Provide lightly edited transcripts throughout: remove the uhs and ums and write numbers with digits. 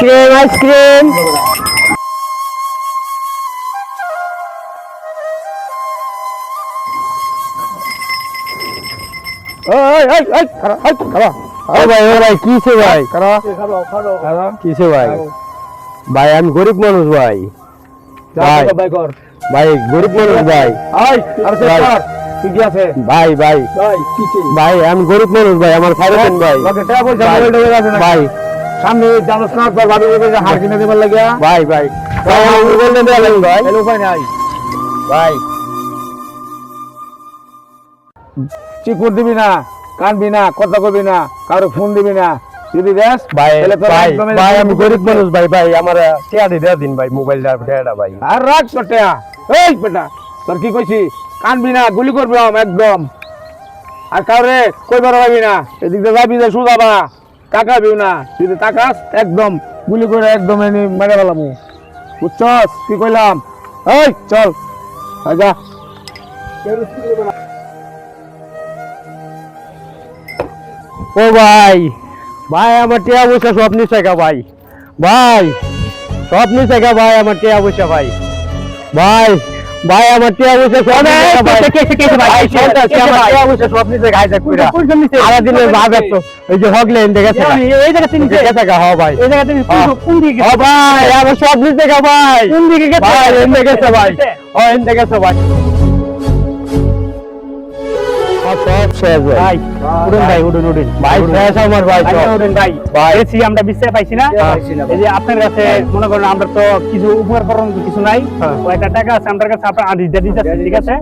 Ice cream ভাই কিসে ভাই কিসে ভাই ভাই আমি গরিব মানুষ ভাই ভাই গরিব মানুষ ভাই ভাই ভাই ভাই আমি গরিব মানুষ ভাই আমার খাইবেন ভাই ভাই সামনে জানোস না ভাবি হার কিনে দেবার লাগিয়া ভাই ভাই ভাই উপায় নাই ভাই চিকুর দিবি না, কানবি না, কথা কবি না, কারো ফোন দিবি না। যদি দেশ ভাই ভাই একদমই ভাই আমি গরিব মানুষ ভাই ভাই আমার টিয়াটি দেয়া দিন ভাই মোবাইলটা টিয়াটা ভাই আর রাখ পটিয়া এই বেটা তোর কি কইছি কানবি না, গুলি করবি একদম। আর কাউরে কইবার পাবি না, এদিক দিয়ে যাবি যে সুদাবা তাকাবিও না। যদি তাকাস একদম গুলি করে একদম এনে মেরে ফেলামু, বুঝছস কি কইলাম? এই চল যা। ও ভাই ভাই আমার টিয়া পয়সা সব নিছে গা ভাই ভাই সব নিছে গা ভাই আমার টিয়া পয়সা ভাই ভাই ভাই আমার টিয়া পয়সা সব ভাই সব নিছে গাইছে কইরা সারা দিনের ভাব এত এই যে হগলেন দেখেছে এই জায়গা তিনি গেছে গা হ্যাঁ ভাই এই জায়গা তিনি কোন দিকে ও ভাই আমার সব নিছে গা ভাই কোন দিকে গেছে ভাই এন্ডে গেছে ভাই ও এন্ডে গেছে ভাই ভাই উড়েন ভাই উড়েন উড়েন ভাই শেষ আমার ভাই উড়েন ভাই ভাই এসি আমরা বিশ্বাস পাইছি না এই যে আপনার কাছে মনে করেন আমরা তো কিছু উপকার করার কিছু নাই কয়টা টাকা আছে আমাদের কাছে আপনার আদি দিতে ঠিক আছে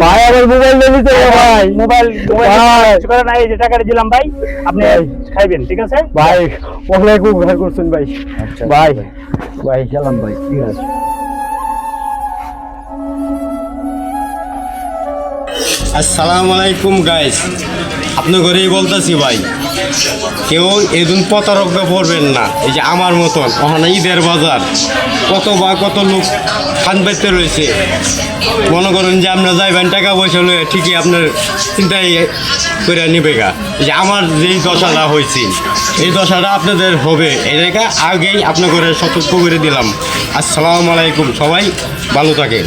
ভাই আমার মোবাইল নিতে ভাই মোবাইল কিছু করে নাই এই যে টাকাটা দিলাম ভাই আপনি খাইবেন ঠিক আছে ভাই অনেক উপকার করছেন ভাই ভাই ভাই গেলাম ভাই ঠিক আছে আসসালামু আলাইকুম গাইস, আপনার ঘরেই বলতেছি ভাই, কেউ এদিন প্রতারককে পড়বেন না। এই যে আমার মতন ওখানে ঈদের বাজার কত লোক খান পেতে রয়েছে। মনে করেন যে আপনার যাইবেন টাকা পয়সা লয়ে ঠিকই আপনার চিন্তাই করে নিবে গা। যে আমার যেই দশাটা হয়েছে এই দশাটা আপনাদের হবে, এটাকে আগেই আপনার ঘরে সতর্ক করে দিলাম। আসসালামু আলাইকুম, সবাই ভালো থাকে।